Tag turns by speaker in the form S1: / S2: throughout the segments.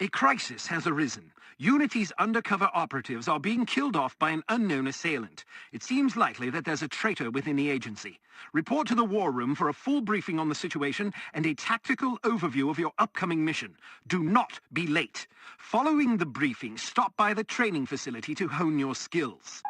S1: A crisis has arisen. Unity's undercover operatives are being killed off by an unknown assailant. It seems likely that there's a traitor within the agency. Report to the war room for a full briefing on the situation and a tactical overview of your upcoming mission. Do not be late. Following the briefing, stop by the training facility to hone your skills.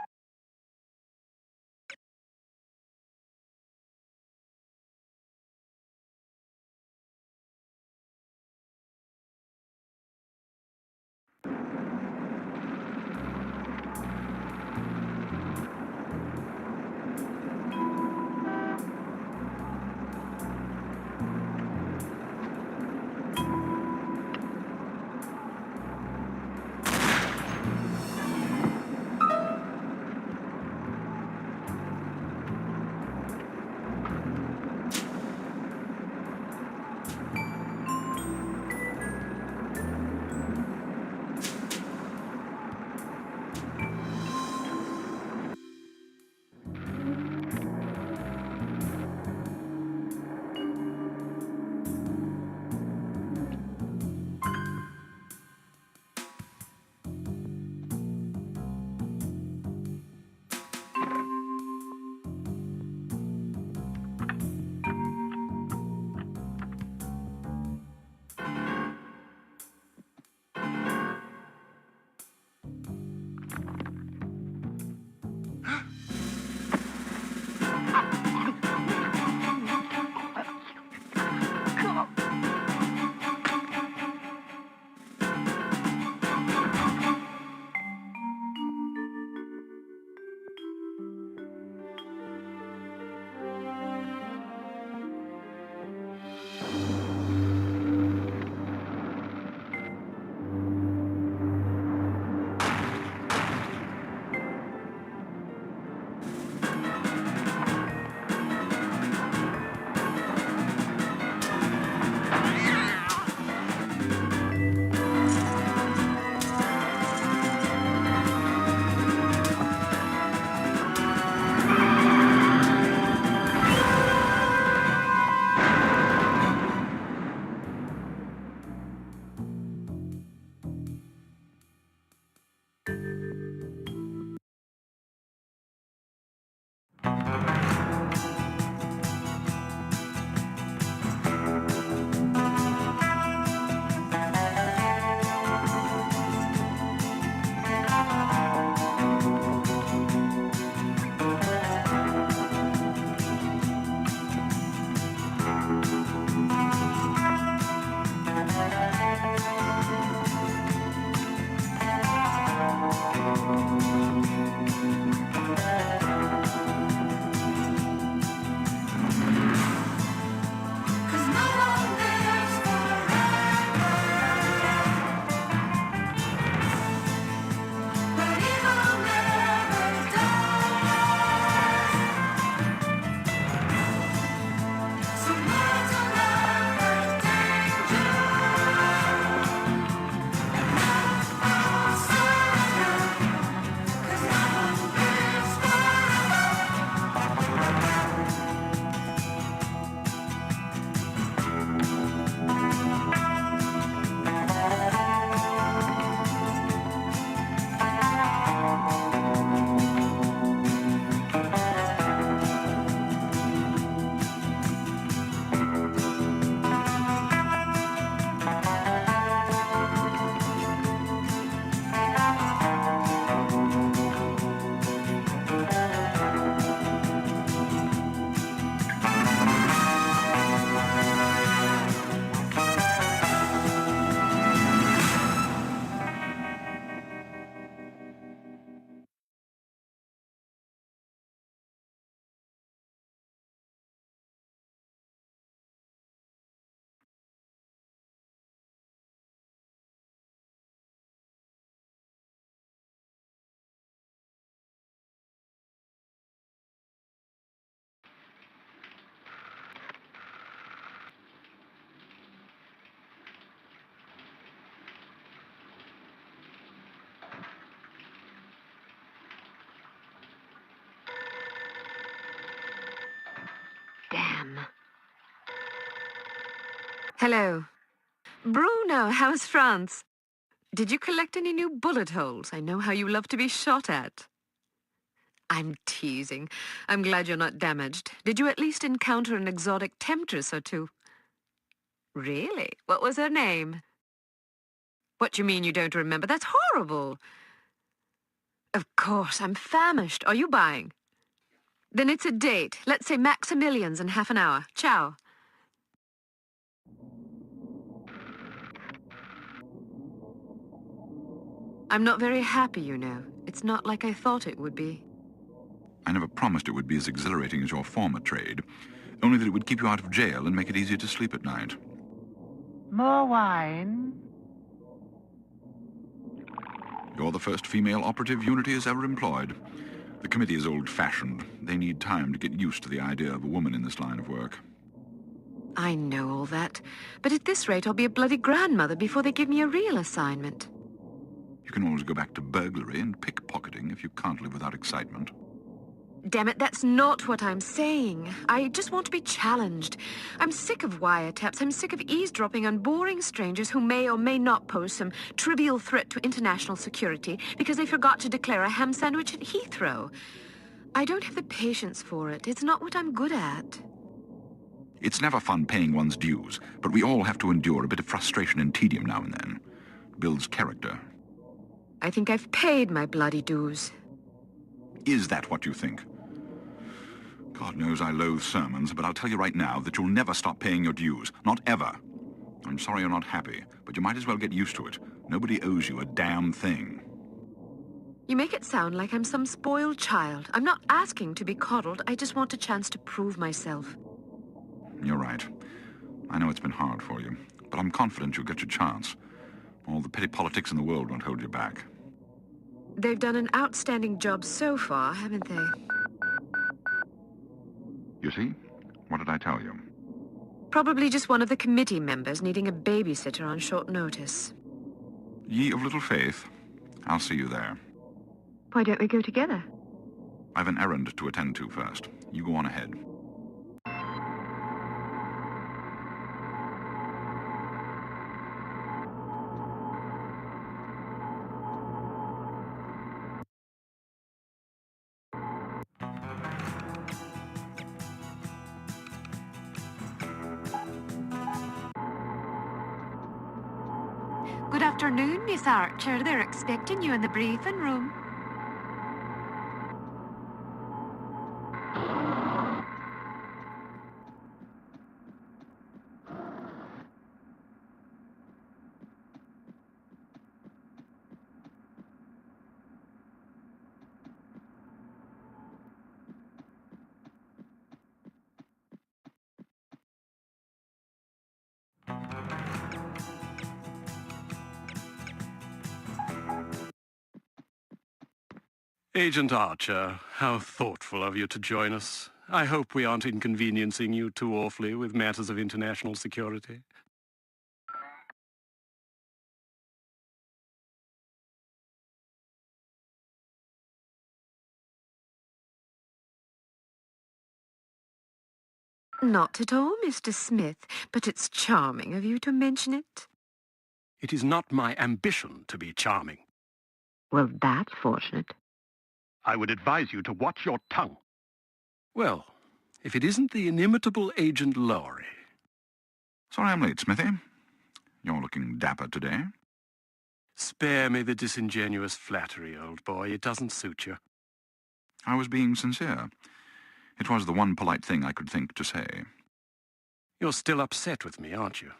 S2: Damn. Hello. Bruno, how's France? Did you collect any new bullet holes? I know how you love to be shot at. I'm teasing. I'm glad you're not damaged. Did you at least encounter an exotic temptress or two? Really? What was her name? What do you mean you don't remember? That's horrible. Of course, I'm famished. Are you buying? Then it's a date. Let's say Maximilian's in half an hour. Ciao. I'm not very happy, you know. It's not like I thought it would be.
S3: I never promised it would be as exhilarating as your former trade, only that it would keep you out of jail and make it easier to sleep at night.
S4: More wine?
S3: You're the first female operative Unity has ever employed. The committee is old-fashioned. They need time to get used to the idea of a woman in this line of work.
S2: I know all that. But at this rate, I'll be a bloody grandmother before they give me a real assignment.
S3: You can always go back to burglary and pickpocketing if you can't live without excitement.
S2: Damn it, that's not what I'm saying. I just want to be challenged. I'm sick of wiretaps. I'm sick of eavesdropping on boring strangers who may or may not pose some trivial threat to international security because they forgot to declare a ham sandwich at Heathrow. I don't have the patience for it. It's not what I'm good at.
S3: It's never fun paying one's dues, but we all have to endure a bit of frustration and tedium now and then. It builds character.
S2: I think I've paid my bloody dues.
S3: Is that what you think? God knows I loathe sermons, but I'll tell you right now that you'll never stop paying your dues. Not ever. I'm sorry you're not happy, but you might as well get used to it. Nobody owes you a damn thing.
S2: You make it sound like I'm some spoiled child. I'm not asking to be coddled. I just want a chance to prove myself.
S3: You're right. I know it's been hard for you, but I'm confident you'll get your chance. All the petty politics in the world won't hold you back.
S2: They've done an outstanding job so far, haven't they?
S3: You see? What did I tell you?
S2: Probably just one of the committee members needing a babysitter on short notice.
S3: Ye of little faith. I'll see you there.
S2: Why don't we go together?
S3: I've an errand to attend to first. You go on ahead.
S2: Good afternoon, Miss Archer. They're expecting you in the briefing room.
S5: Agent Archer, how thoughtful of you to join us. I hope we aren't inconveniencing you too awfully with matters of international security.
S2: Not at all, Mr. Smith, but it's charming of you to mention it.
S5: It is not my ambition to be charming.
S2: Well, that's fortunate.
S5: I would advise you to watch your tongue. Well, if it isn't the inimitable Agent Lowry.
S3: Sorry I'm late, Smithy. You're looking dapper today.
S5: Spare me the disingenuous flattery, old boy. It doesn't suit you.
S3: I was being sincere. It was the one polite thing I could think to say.
S5: You're still upset with me, aren't you?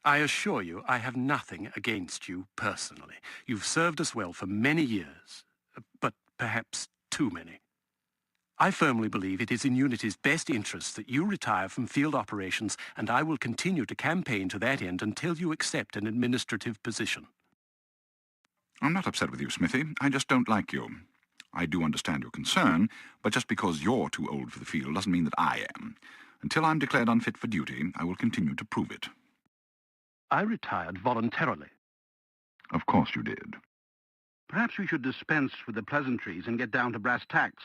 S5: I assure you I have nothing against you personally. You've served us well for many years, but perhaps too many. I firmly believe it is in Unity's best interest that you retire from field operations, and I will continue to campaign to that end until you accept an administrative position.
S3: I'm not upset with you, Smithy. I just don't like you. I do understand your concern, but just because you're too old for the field doesn't mean that I am. Until I'm declared unfit for duty, I will continue to prove it.
S6: I retired voluntarily.
S3: Of course you did.
S6: Perhaps we should dispense with the pleasantries and get down to brass tacks.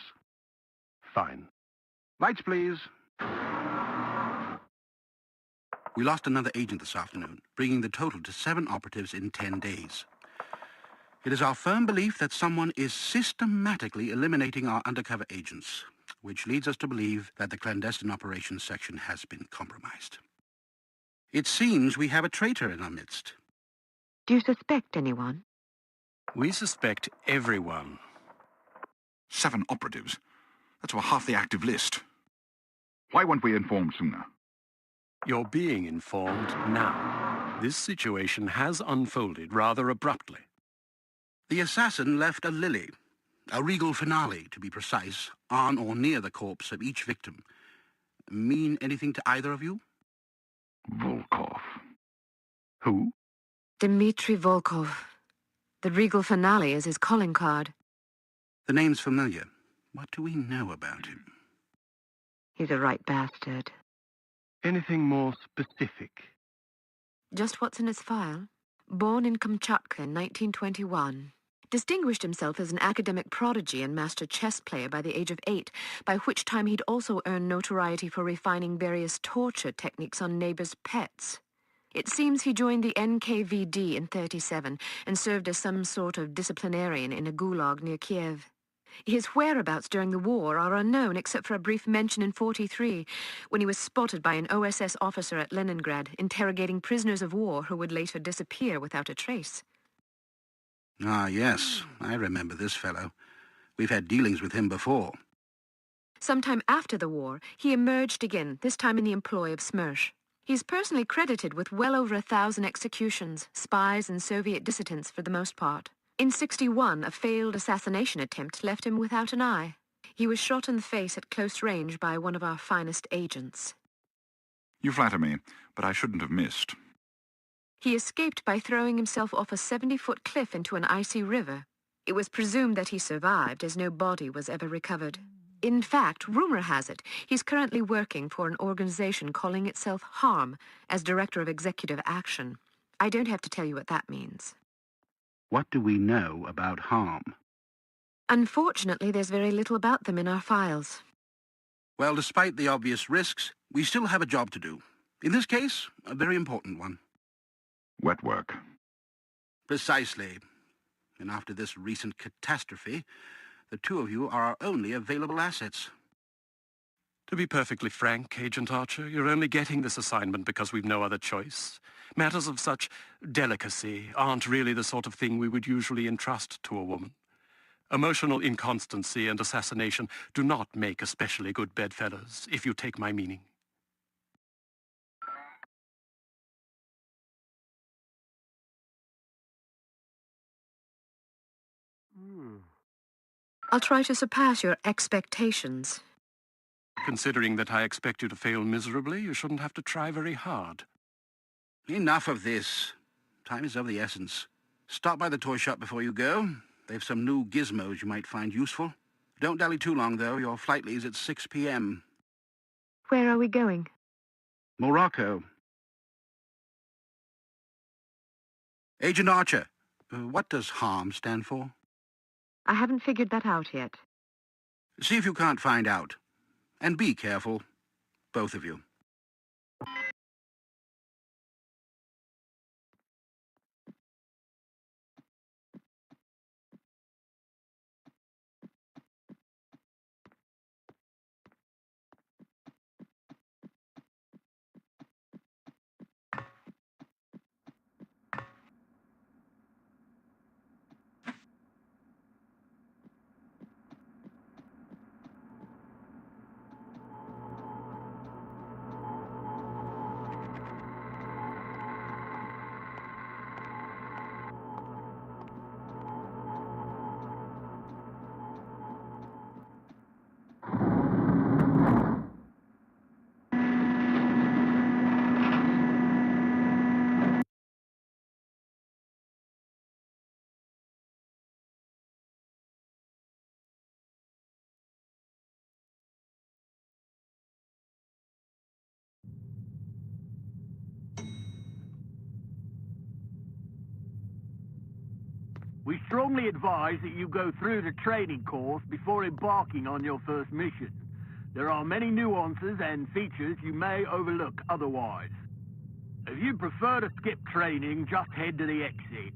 S5: Fine.
S6: Lights, please.
S7: We lost another agent this afternoon, bringing the total to 7 operatives in 10 days.
S6: It is our firm belief that someone is systematically eliminating our undercover agents, which leads us to believe that the clandestine operations section has been compromised. It seems we have a traitor in our midst.
S2: Do you suspect anyone?
S5: We suspect everyone.
S3: 7 operatives. That's over half the active list. Why weren't we informed sooner?
S5: You're being informed now. This situation has unfolded rather abruptly.
S6: The assassin left a lily, a regal finale, to be precise, on or near the corpse of each victim. Mean anything to either of you?
S3: Volkov. Who?
S2: Dmitri Volkov. The regal finale is his calling card.
S6: The name's familiar. What do we know about him?
S2: He's a right bastard.
S7: Anything more specific?
S2: Just what's in his file. Born in Kamchatka in 1921. Distinguished himself as an academic prodigy and master chess player by the age of 8, by which time he'd also earned notoriety for refining various torture techniques on neighbors' pets. It seems he joined the NKVD in 37 and served as some sort of disciplinarian in a gulag near Kiev. His whereabouts during the war are unknown except for a brief mention in 43, when he was spotted by an OSS officer at Leningrad, interrogating prisoners of war who would later disappear without a trace.
S6: Ah, yes, I remember this fellow. We've had dealings with him before.
S2: Sometime after the war, he emerged again, this time in the employ of Smersh. He's personally credited with well over 1,000 executions, spies and Soviet dissidents for the most part. In 61, a failed assassination attempt left him without an eye. He was shot in the face at close range by one of our finest agents.
S3: You flatter me, but I shouldn't have missed.
S2: He escaped by throwing himself off a 70-foot cliff into an icy river. It was presumed that he survived, as no body was ever recovered. In fact, rumor has it, he's currently working for an organization calling itself HARM as Director of Executive Action. I don't have to tell you what that means.
S6: What do we know about harm?
S2: Unfortunately, there's very little about them in our files.
S6: Well, despite the obvious risks, we still have a job to do. In this case, a very important one.
S3: Wet work.
S6: Precisely. And after this recent catastrophe, the two of you are our only available assets.
S5: To be perfectly frank, Agent Archer, you're only getting this assignment because we've no other choice. Matters of such delicacy aren't really the sort of thing we would usually entrust to a woman. Emotional inconstancy and assassination do not make especially good bedfellows, if you take my meaning.
S2: I'll try to surpass your expectations.
S5: Considering that I expect you to fail miserably, you shouldn't have to try very hard.
S6: Enough of this. Time is of the essence. Stop by the toy shop before you go. They've some new gizmos you might find useful. Don't dally too long, though. Your flight leaves at 6 p.m.
S2: Where are we going?
S6: Morocco. Agent Archer, what does HARM stand for?
S2: I haven't figured that out yet.
S6: See if you can't find out. And be careful, both of you.
S8: We strongly advise that you go through the training course before embarking on your first mission. There are many nuances and features you may overlook otherwise. If you prefer to skip training, just head to the exit.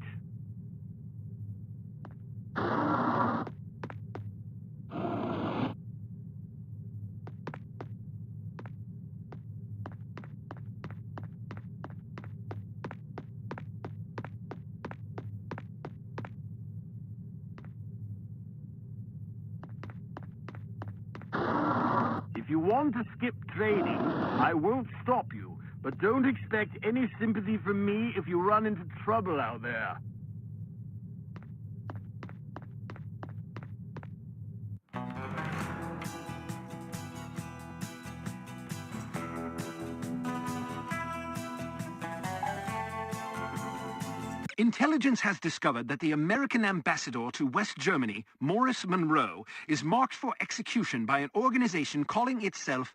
S8: If you want to skip trading, I won't stop you. But don't expect any sympathy from me if you run into trouble out there.
S1: Intelligence has discovered that the American ambassador to West Germany, Morris Monroe, is marked for execution by an organization calling itself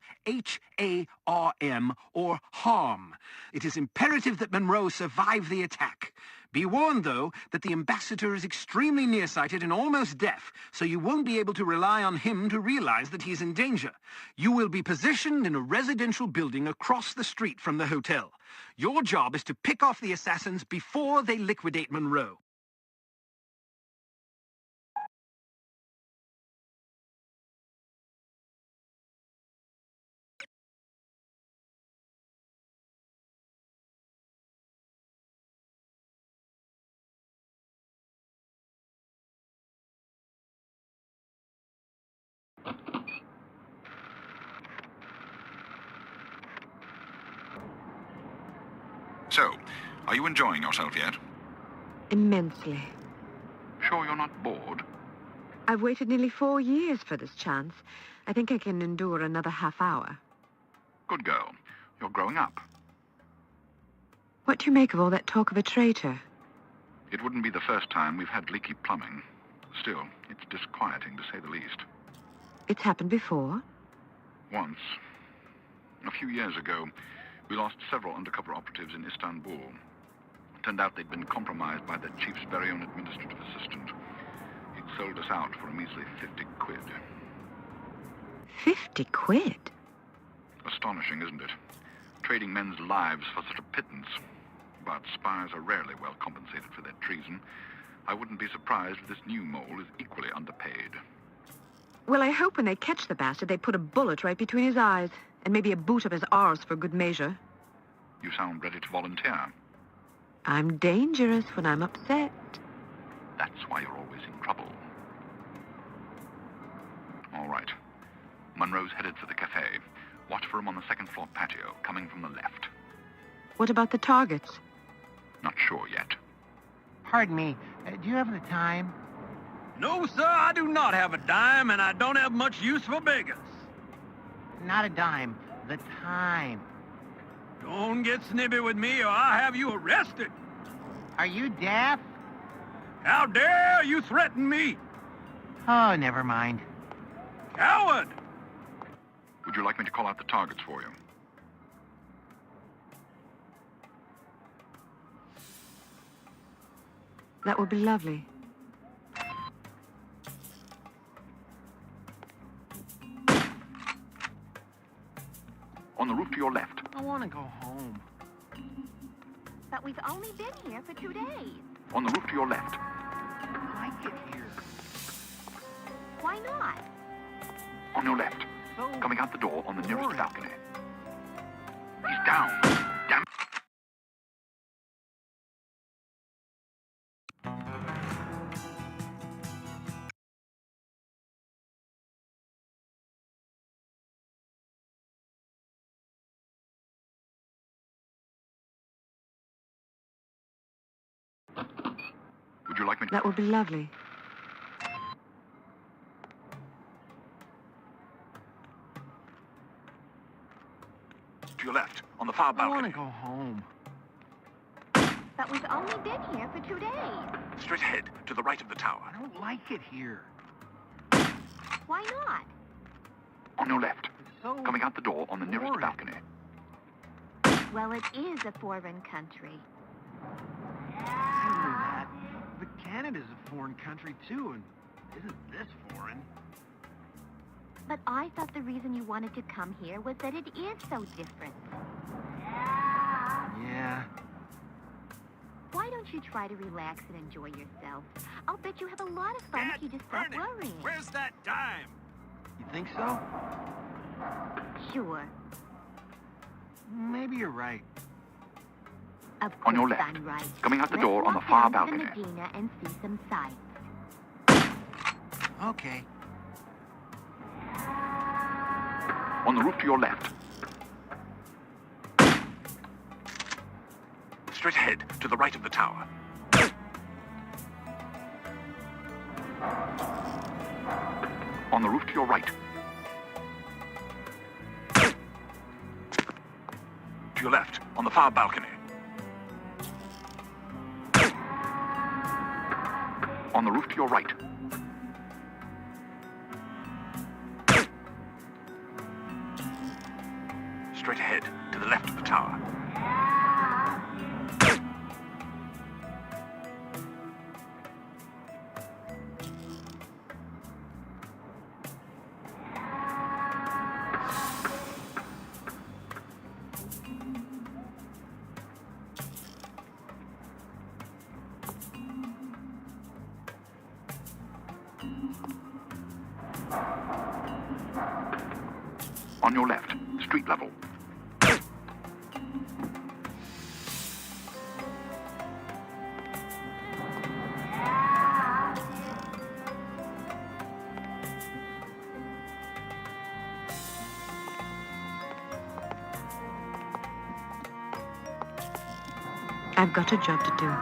S1: HARM, or HARM. It is imperative that Monroe survive the attack. Be warned, though, that the ambassador is extremely nearsighted and almost deaf, so you won't be able to rely on him to realize that he's in danger. You will be positioned in a residential building across the street from the hotel. Your job is to pick off the assassins before they liquidate Monroe.
S3: So, are you enjoying yourself yet?
S2: Immensely.
S3: Sure you're not bored?
S2: I've waited nearly 4 years for this chance. I think I can endure another half hour.
S3: Good girl. You're growing up.
S2: What do you make of all that talk of a traitor?
S3: It wouldn't be the first time we've had leaky plumbing. Still, it's disquieting to say the least.
S2: It's happened before.
S3: Once, a few years ago, we lost several undercover operatives in Istanbul. Turned out they'd been compromised by the chief's very own administrative assistant. He'd sold us out for a measly 50 quid.
S2: 50 quid?
S3: Astonishing, isn't it? Trading men's lives for such a pittance. But spies are rarely well compensated for their treason. I wouldn't be surprised if this new mole is equally underpaid.
S2: Well, I hope when they catch the bastard, they put a bullet right between his eyes, and maybe a boot up his arse for good measure.
S3: You sound ready to volunteer.
S2: I'm dangerous when I'm upset.
S3: That's why you're always in trouble. All right. Monroe's headed for the cafe. Watch for him on the second floor patio, coming from the left.
S2: What about the targets?
S3: Not sure yet.
S4: Pardon me, do you have the time?
S9: No, sir, I do not have a dime, and I don't have much use for beggars.
S4: Not a dime, the time.
S9: Don't get snippy with me, or I'll have you arrested.
S4: Are you deaf?
S9: How dare you threaten me?
S4: Oh, never mind.
S9: Coward!
S3: Would you like me to call out the targets for you?
S2: That would be lovely.
S3: On the roof to your left.
S4: I want to go home.
S10: But we've only been here for 2 days.
S3: On the roof to your left.
S4: I like it here.
S10: Why not?
S3: On your left.
S4: So
S3: Coming out the door on the nearest
S4: boring.
S3: balcony. He's down. Damn. Would you like me to...
S2: That would be lovely.
S3: To your left, on the far
S4: I want
S3: balcony.
S4: to go home.
S10: But we've only been here for 2 days.
S3: Straight ahead, to the right of the tower.
S4: I don't like it here.
S10: Why not?
S3: On your left,
S4: It's so
S3: coming out the door on the nearest
S4: boring.
S3: balcony.
S10: Well, it is a foreign country.
S4: I knew that. But Canada's a foreign country, too, and isn't this foreign?
S10: But I thought the reason you wanted to come here was that it is so different.
S4: Yeah.
S10: Why don't you try to relax and enjoy yourself? I'll bet you have a lot of fun if you just stop
S9: Bernie,
S10: worrying.
S9: where's that dime?
S4: You think so?
S10: Sure.
S4: Maybe you're right.
S10: Of course
S3: On your left,
S10: I'm right.
S3: coming out the
S10: Let's
S3: door on the
S10: walk
S3: far
S10: down to
S3: balcony.
S10: the Medina and see some sights.
S4: Okay.
S3: On the roof to your left. Straight ahead, to the right of the tower. On the roof to your right. To your left, on the far balcony. On the roof to your right. Straight ahead, to the left of the tower. On your left, street level.
S2: I've got a job to do.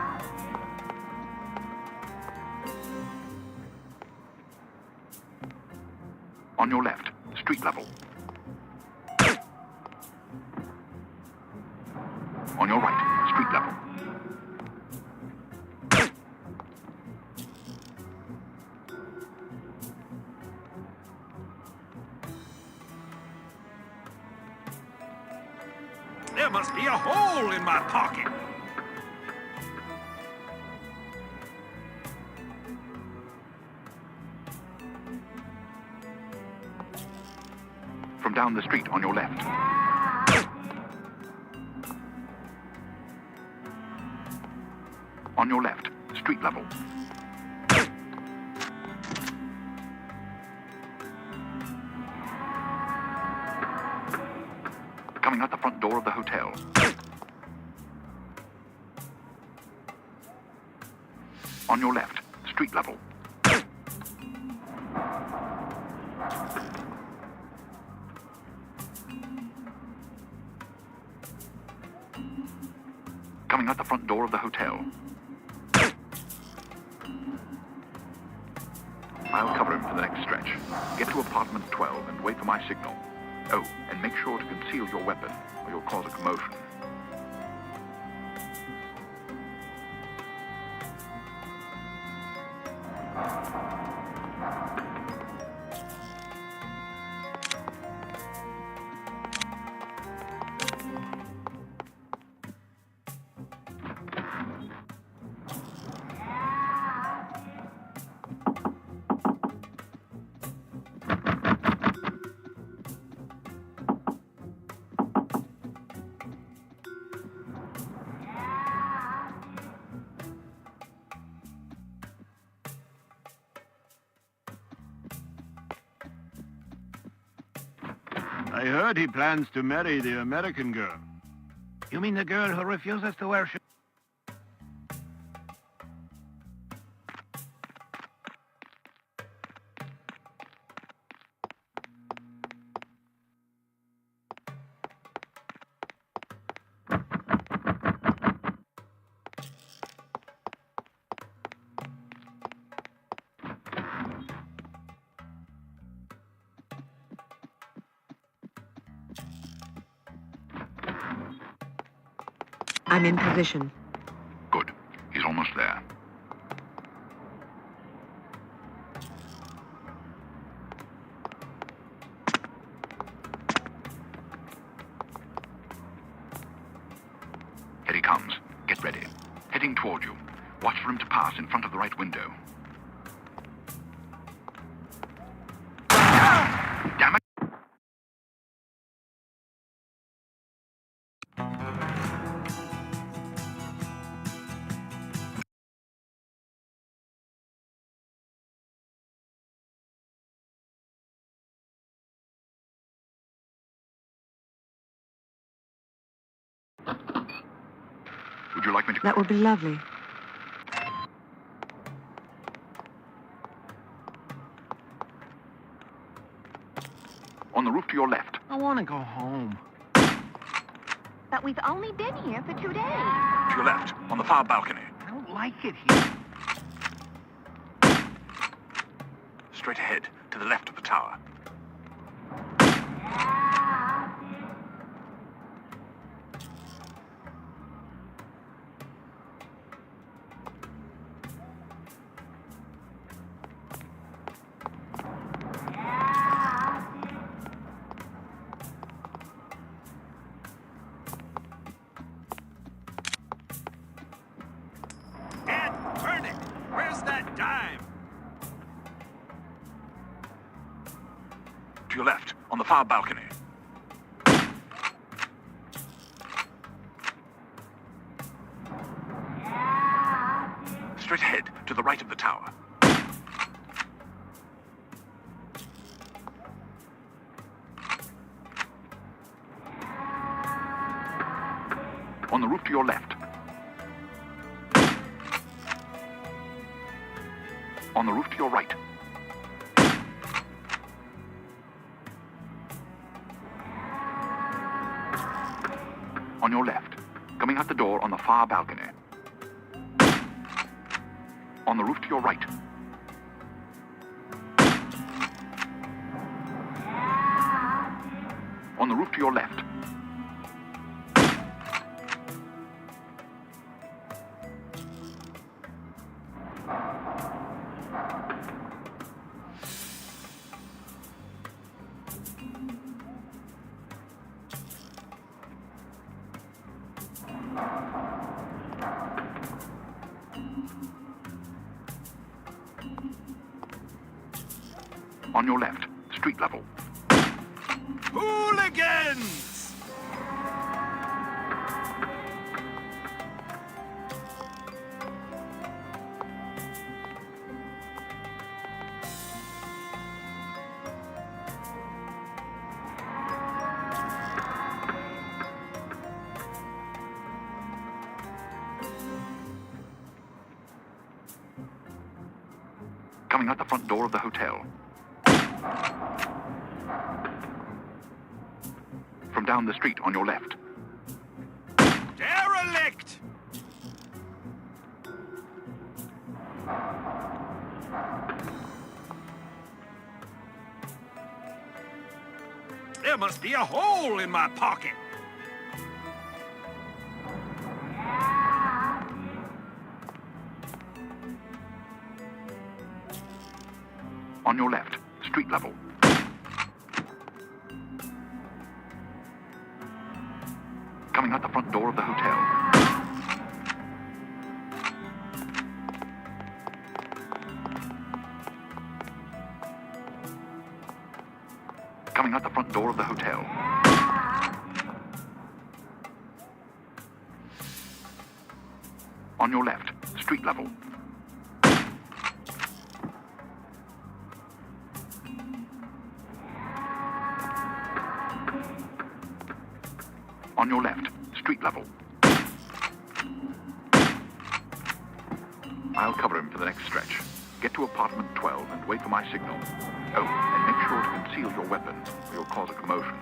S3: On your left, street level. On your right, street level.
S1: There must be a hole in my pocket.
S3: From down the street on your left. On your left, street level. Coming out the front door of the hotel. On your left, street level. Coming out the front door of the hotel. I'll cover him for the next stretch. Get to apartment 12 and wait for my signal. Oh, and make sure to conceal your weapon, or you'll cause a commotion.
S4: I heard he plans to marry the American girl.
S1: You mean the girl who refuses to wear shoes?
S2: I'm in position.
S3: Good. He's almost there. Here he comes. Get ready. Heading toward you. Watch for him to pass in front of the right window. Damn it! Would you like me to...
S2: That would be lovely.
S3: On the roof to your left.
S4: I want to go home.
S10: But we've only been here for 2 days.
S3: To your left, on the far balcony.
S4: I don't like it here.
S3: Straight ahead, to the left of the tower.
S9: Ed, turn it! Where's that dime?
S3: To your left, on the far balcony. Straight ahead, to the right of the tower. On the roof to your left. On the roof to your right. On your left, coming out the door on the far balcony. On the roof to your right. On the roof to your left. On your left, street level.
S9: Hooligans!
S3: Coming out the front door of the hotel. From down the street on your left.
S9: Derelict! There must be a hole in my pocket.
S3: On your left, street level. Coming out the front door of the hotel. Coming out the front door of the hotel. On your left, street level. On your left, street level. I'll cover him for the next stretch. Get to apartment 12 and wait for my signal. Oh, and make sure to conceal your weapons, or you'll cause a commotion.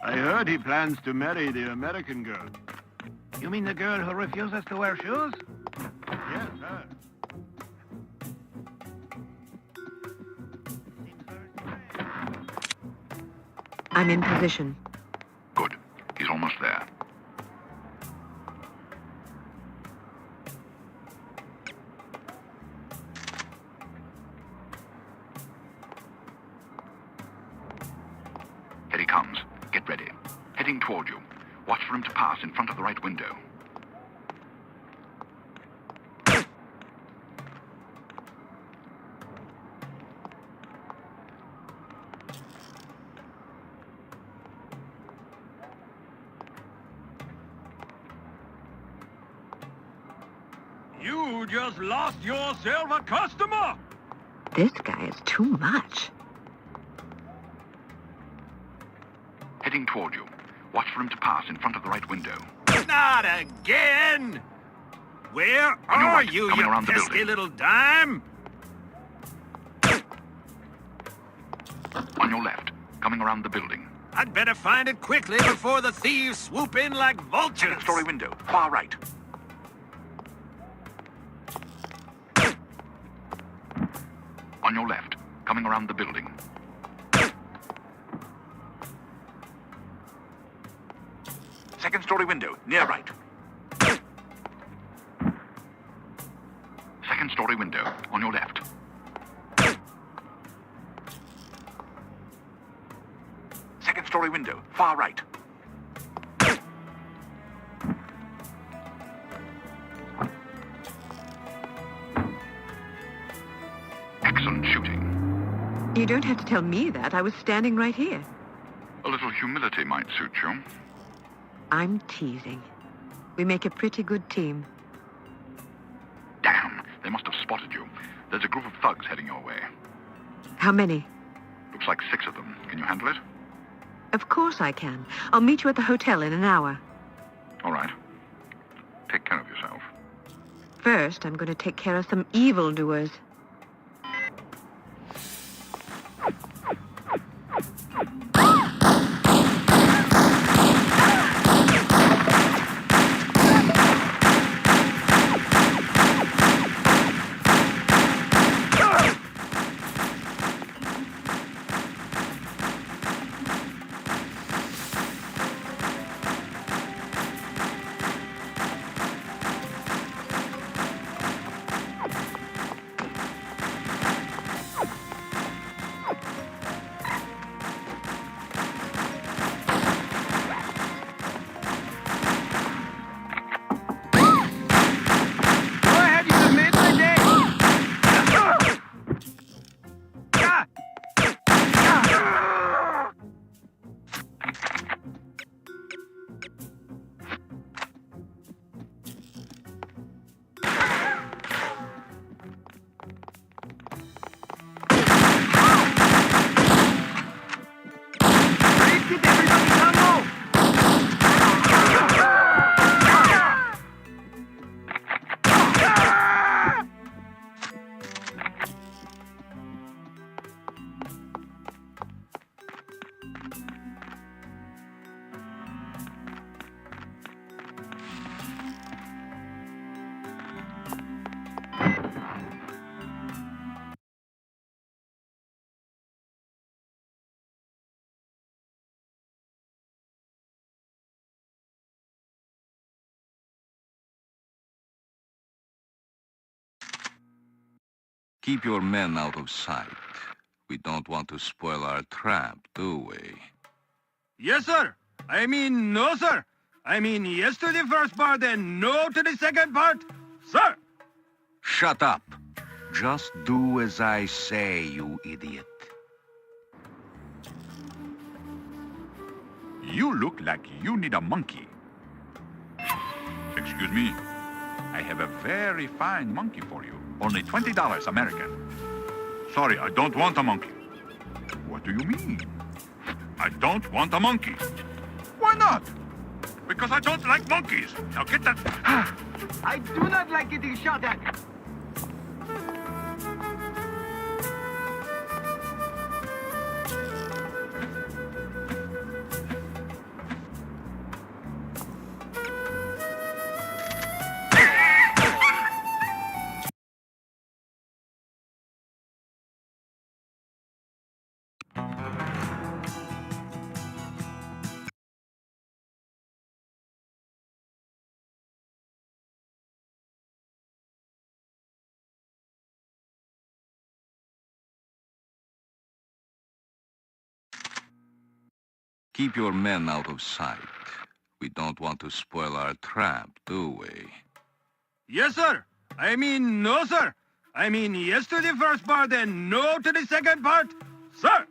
S4: I heard he plans to marry the American girl. You mean the girl who refuses to wear shoes? Yes, her.
S2: I'm in position.
S3: Good. He's almost there. Here he comes. Get ready. Heading toward you. Watch for him to pass in front of the right window.
S9: You just lost yourself a customer!
S2: This guy is too much.
S3: Heading toward you. Watch for him to pass in front of the right window.
S9: Not again! Where
S3: On your
S9: are
S3: right,
S9: you,
S3: coming
S9: you
S3: around the
S9: pesky
S3: building.
S9: little dime?
S3: On your left, coming around the building.
S9: I'd better find it quickly before the thieves swoop in like vultures.
S3: Second-story window, far right. On your left, coming around the building. Second-story window, near right. Second-story window, on your left. Second-story window, far right. Excellent shooting.
S2: You don't have to tell me that. I was standing right here.
S3: A little humility might suit you.
S2: I'm teasing. We make a pretty good team.
S3: Damn, they must have spotted you. There's a group of thugs heading your way.
S2: How many?
S3: Looks like 6 of them. Can you handle it?
S2: Of course I can. I'll meet you at the hotel in an hour.
S3: All right. Take care of yourself.
S2: First, I'm going to take care of some evildoers.
S11: Keep your men out of sight. We don't want to spoil our trap, do we?
S9: Yes, sir. I mean, no, sir. I mean, yes to the first part and no to the second part, sir.
S11: Shut up. Just do as I say, you idiot.
S3: You look like you need a monkey. Excuse me. I have a very fine monkey for you. Only $20 American. Sorry, I don't want a monkey. What do you mean? I don't want a monkey. Why not? Because I don't like monkeys. Now get that...
S4: I do not like getting shot at.
S11: Keep your men out of sight. We don't want to spoil our trap, do we?
S9: Yes, sir. I mean, no, sir. I mean, yes to the first part and no to the second part, sir.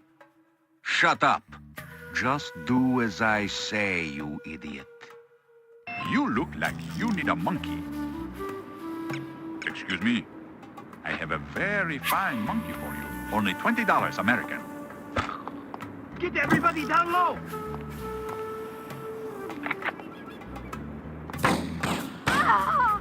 S11: Shut up. Just do as I say, you idiot.
S3: You look like you need a monkey. Excuse me. I have a very fine monkey for you. Only $20 American.
S4: Get everybody down low!
S10: Ah!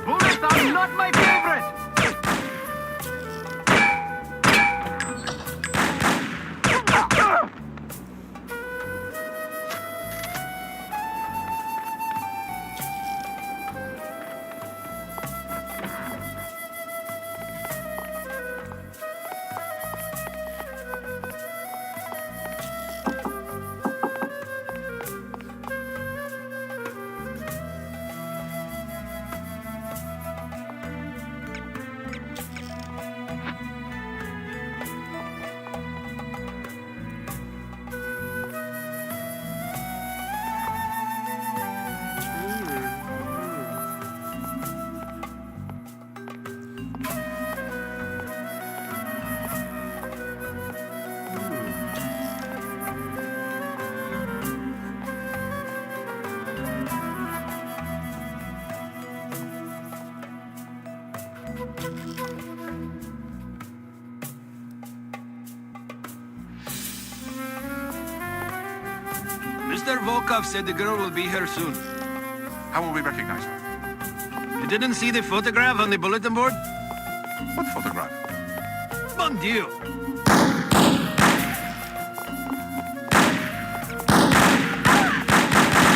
S4: Bullets are not my favorite!
S9: Mr. Volkov said the girl will be here soon.
S3: How will we recognize her?
S9: You didn't see the photograph on the bulletin board?
S3: What photograph?
S9: Bon Dieu!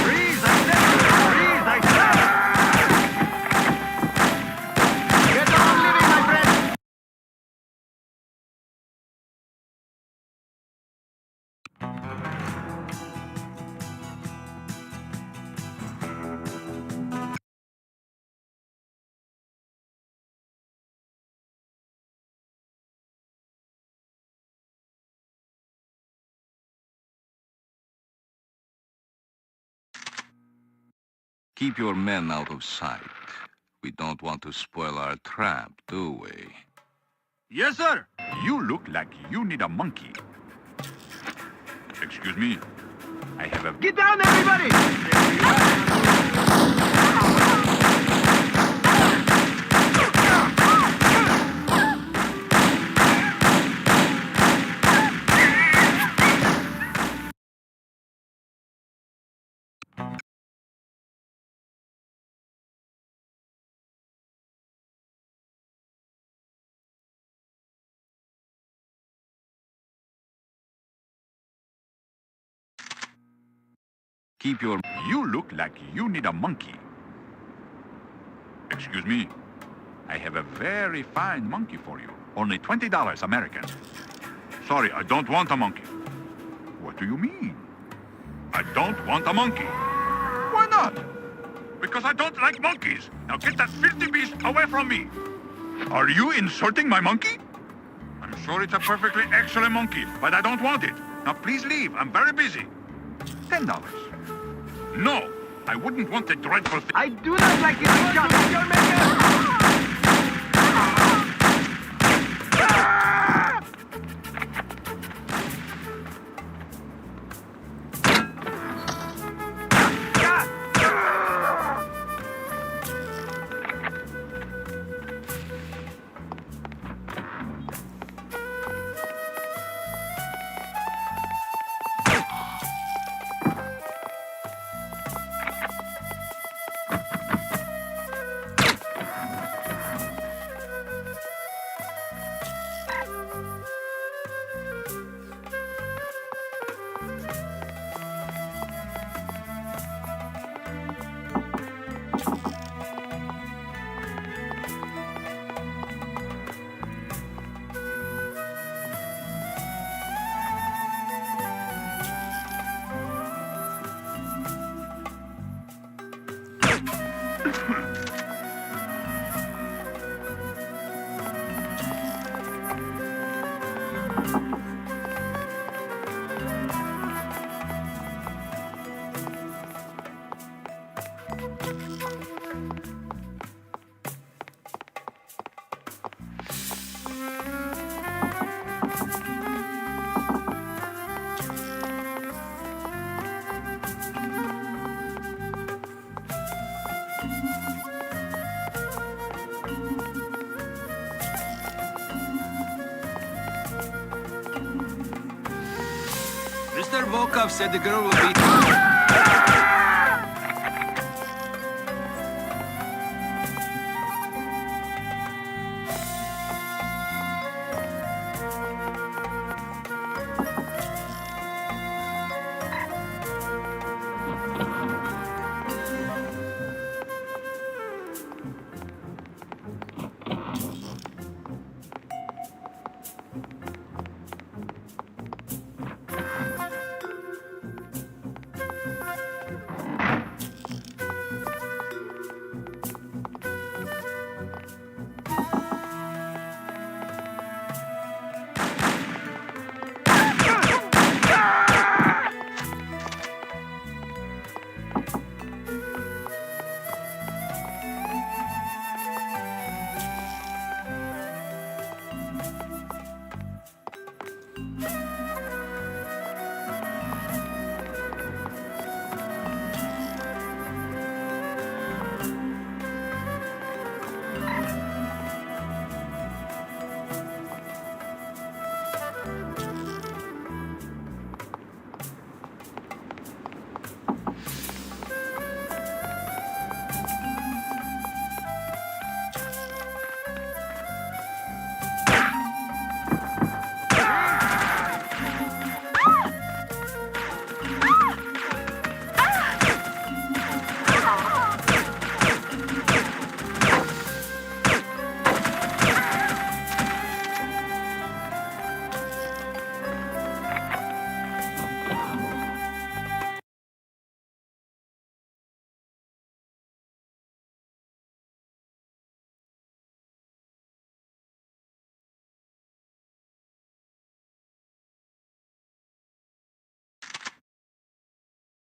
S4: Freeze, I said! Freeze, I said! Get on living, my friend!
S11: Keep your men out of sight. We don't want to spoil our trap, do we?
S9: Yes, sir!
S3: You look like you need a monkey. Excuse me. I have a...
S4: Get down, everybody!
S11: Keep your...
S3: You look like you need a monkey. Excuse me. I have a very fine monkey for you. Only $20 American. Sorry, I don't want a monkey. What do you mean? I don't want a monkey. Why not? Because I don't like monkeys. Now get that filthy beast away from me. Are you insulting my monkey? I'm sure it's a perfectly excellent monkey, but I don't want it. Now please leave. I'm very busy. $10. No, I wouldn't want the dreadful thing.
S4: I do not like it, your maker!
S9: Mr. Volkov said the girl will be...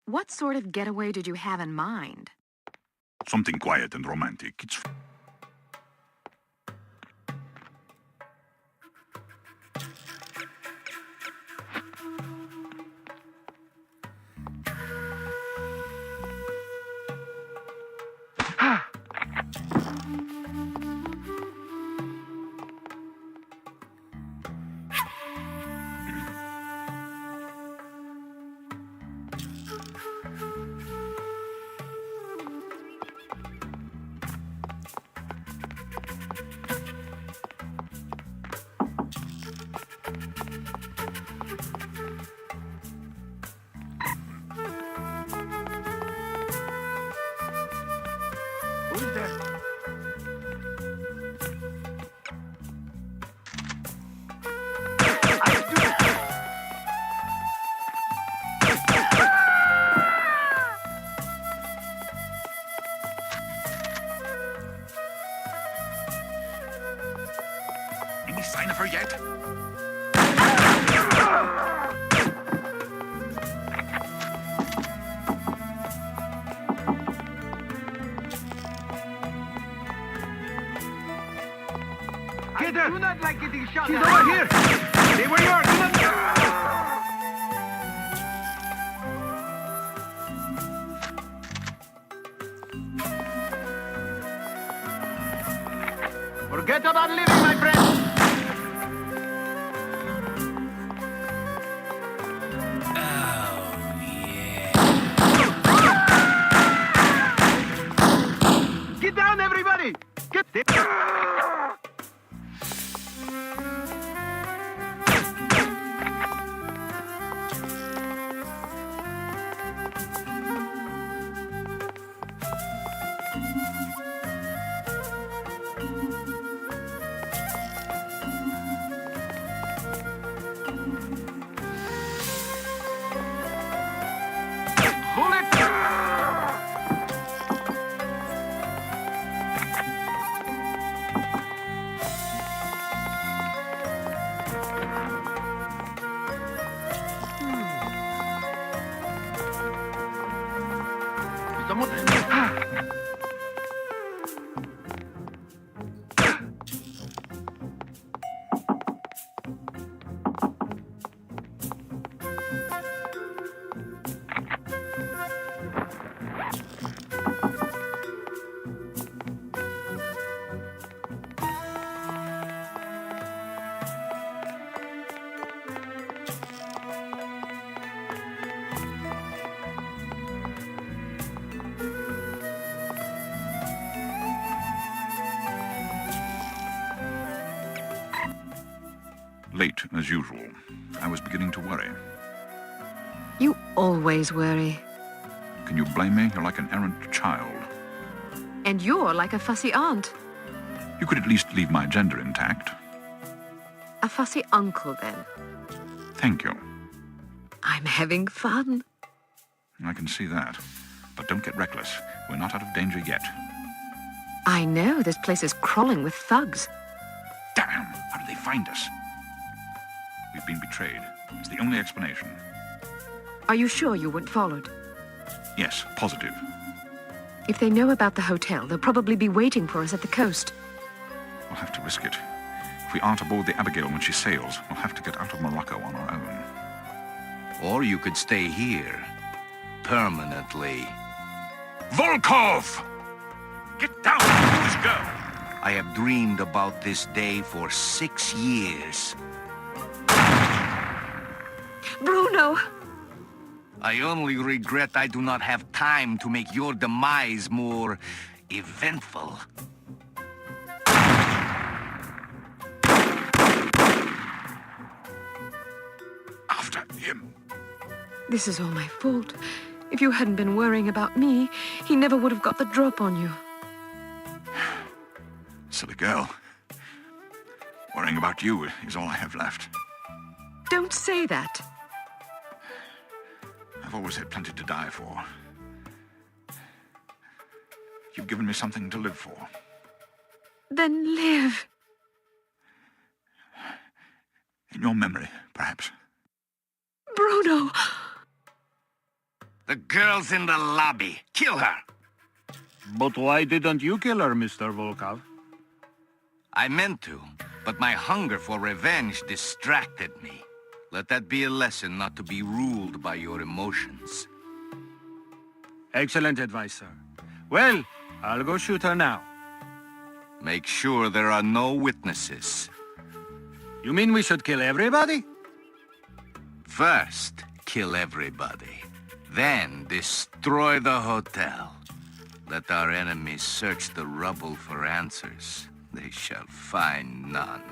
S2: What sort of getaway did you have in mind?
S3: Something quiet and romantic. It's...
S9: Who's there?
S3: Any sign of her yet?
S4: Get her! Do not like getting shot.
S9: She's over here! Stay where you are! Do not...
S4: Forget about living, my friend! Get down, everybody! Get down!
S3: late as usual. I was beginning to worry.
S2: You always worry.
S3: Can you blame me? You're like an errant child.
S2: And you're like a fussy aunt.
S3: You could at least leave my gender intact.
S2: A fussy uncle, then.
S3: Thank you.
S2: I'm having fun.
S3: I can see that. But don't get reckless. We're not out of danger yet.
S2: I know. This place is crawling with thugs.
S3: Damn! How did they find us? We've been betrayed. It's the only explanation.
S2: Are you sure you weren't followed?
S3: Yes, positive.
S2: If they know about the hotel, they'll probably be waiting for us at the coast.
S3: We'll have to risk it. If we aren't aboard the Abigail when she sails, we'll have to get out of Morocco on our own.
S11: Or you could stay here. Permanently.
S3: Volkov! Get down! Let's go!
S11: I have dreamed about this day for 6 years.
S2: Bruno!
S11: I only regret I do not have time to make your demise more eventful.
S3: After him.
S2: This is all my fault. If you hadn't been worrying about me, he never would have got the drop on you.
S3: Silly girl. Worrying about you is all I have left.
S2: Don't say that.
S3: I've always had plenty to die for. You've given me something to live for.
S2: Then live.
S3: In your memory, perhaps.
S2: Bruno!
S11: The girl's in the lobby. Kill her.
S9: But why didn't you kill her, Mr. Volkov?
S11: I meant to, but my hunger for revenge distracted me. Let that be a lesson not to be ruled by your emotions.
S9: Excellent advice, sir. Well, I'll go shoot her now.
S11: Make sure there are no witnesses.
S9: You mean we should kill everybody?
S11: First, kill everybody. Then destroy the hotel. Let our enemies search the rubble for answers. They shall find none.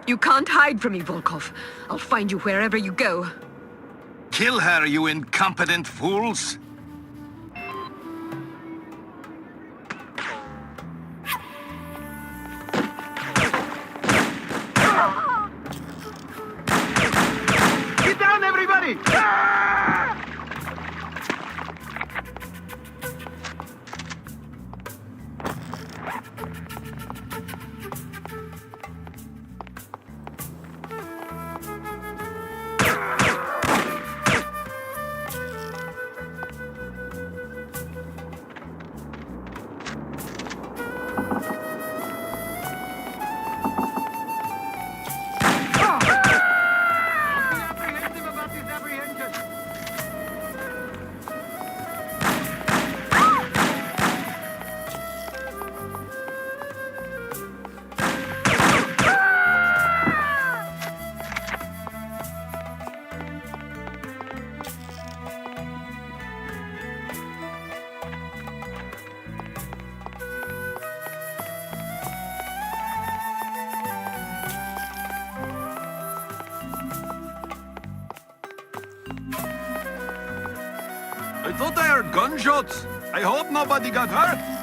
S2: You can't hide from me, Volkov. I'll find you wherever you go.
S11: Kill her, you incompetent fools!
S4: Get down, everybody!
S3: I thought I heard gunshots. I hope nobody got hurt.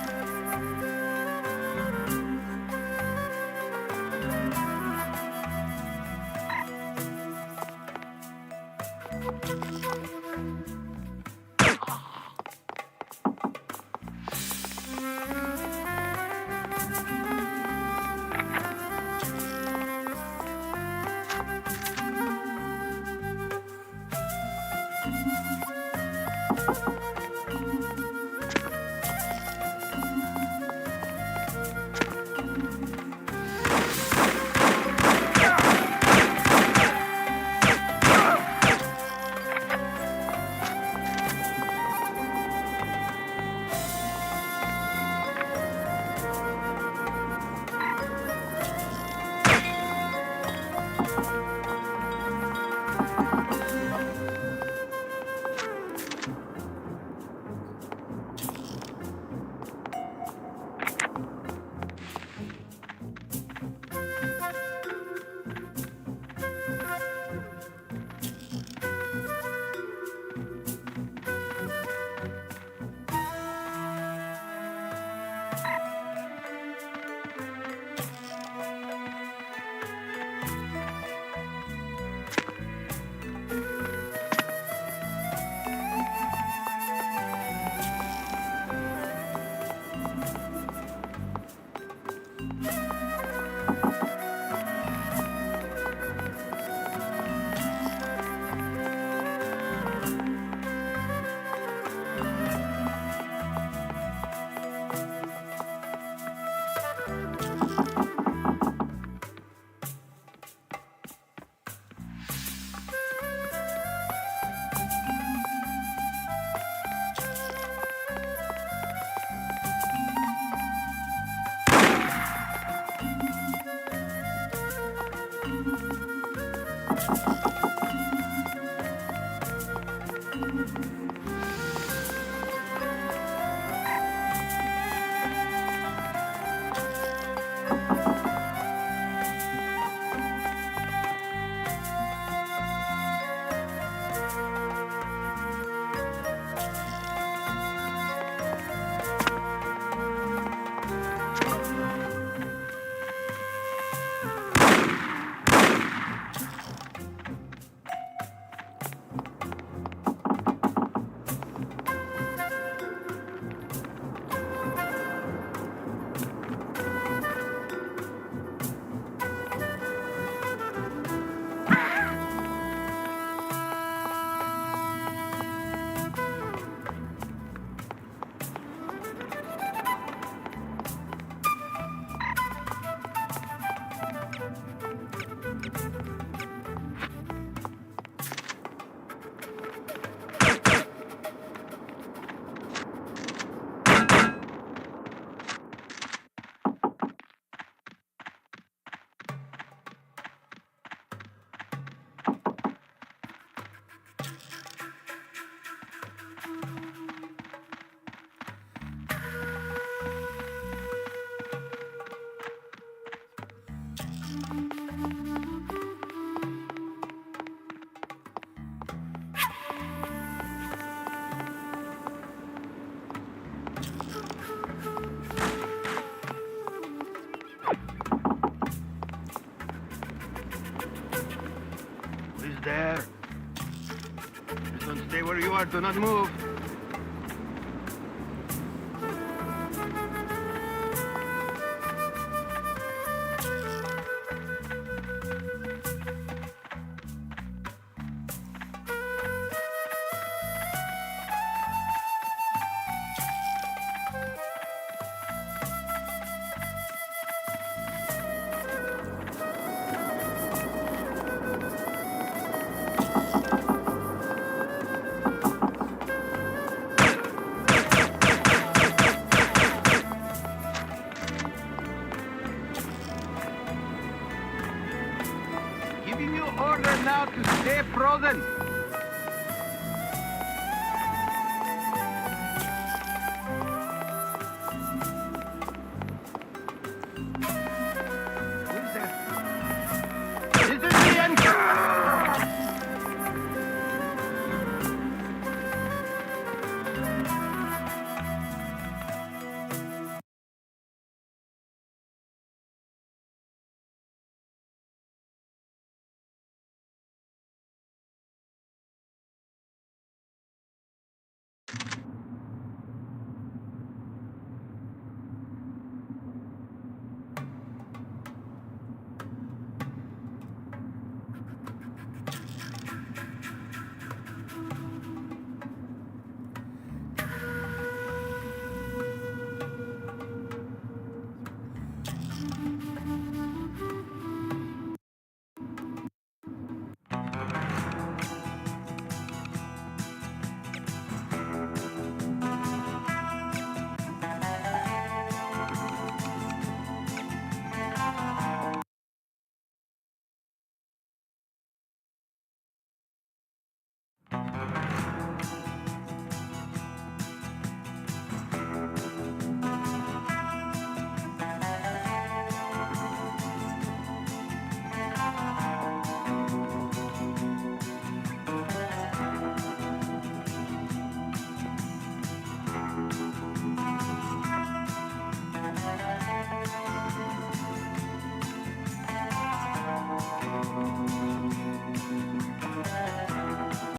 S4: Don't stay where you are. Do not move.